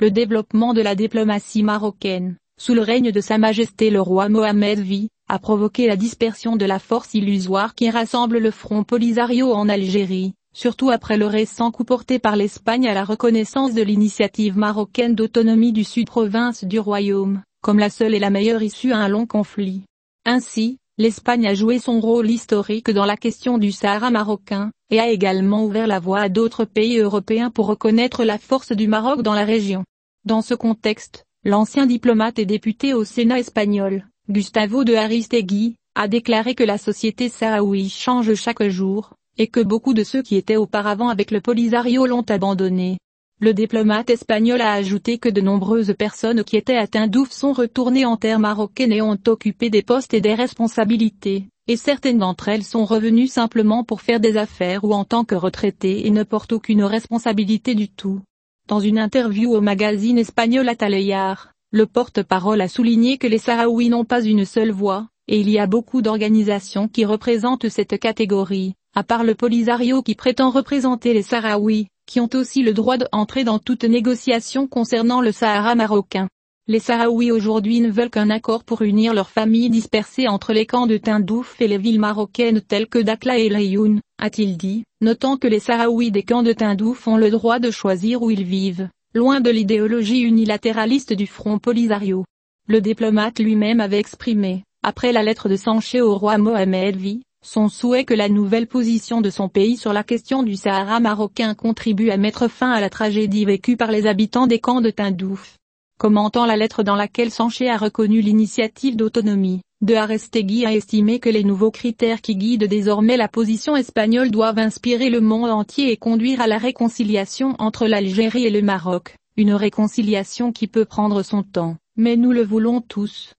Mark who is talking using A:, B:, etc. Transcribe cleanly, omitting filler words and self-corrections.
A: le développement de la diplomatie marocaine, sous le règne de Sa Majesté le roi Mohammed V, a provoqué la dispersion de la force illusoire qui rassemble le Front Polisario en Algérie, surtout après le récent coup porté par l'Espagne à la reconnaissance de l'initiative marocaine d'autonomie du Sud province du Royaume, comme la seule et la meilleure issue à un long conflit. Ainsi, l'Espagne a joué son rôle historique dans la question du Sahara marocain, et a également ouvert la voie à d'autres pays européens pour reconnaître la force du Maroc dans la région. Dans ce contexte, l'ancien diplomate et député au Sénat espagnol, Gustavo de Aristegui, a déclaré que la société sahraoui change chaque jour, et que beaucoup de ceux qui étaient auparavant avec le Polisario l'ont abandonné. Le diplomate espagnol a ajouté que de nombreuses personnes qui étaient à Tindouf sont retournées en terre marocaine et ont occupé des postes et des responsabilités, et certaines d'entre elles sont revenues simplement pour faire des affaires ou en tant que retraitées et ne portent aucune responsabilité du tout. Dans une interview au magazine espagnol Ataleyar, le porte-parole a souligné que les Sahraouis n'ont pas une seule voix, et il y a beaucoup d'organisations qui représentent cette catégorie, à part le Polisario qui prétend représenter les Sahraouis, qui ont aussi le droit d'entrer dans toute négociation concernant le Sahara marocain. Les Sahraouis aujourd'hui ne veulent qu'un accord pour unir leurs familles dispersées entre les camps de Tindouf et les villes marocaines telles que Dakhla et Laayoune, a-t-il dit, notant que les Sahraouis des camps de Tindouf ont le droit de choisir où ils vivent, loin de l'idéologie unilatéraliste du Front Polisario. Le diplomate lui-même avait exprimé, après la lettre de Sanché au roi Mohammed V, son souhait que la nouvelle position de son pays sur la question du Sahara marocain contribue à mettre fin à la tragédie vécue par les habitants des camps de Tindouf. Commentant la lettre dans laquelle Sanché a reconnu l'initiative d'autonomie, de Aristegui a estimé que les nouveaux critères qui guident désormais la position espagnole doivent inspirer le monde entier et conduire à la réconciliation entre l'Algérie et le Maroc, une réconciliation qui peut prendre son temps, mais nous le voulons tous.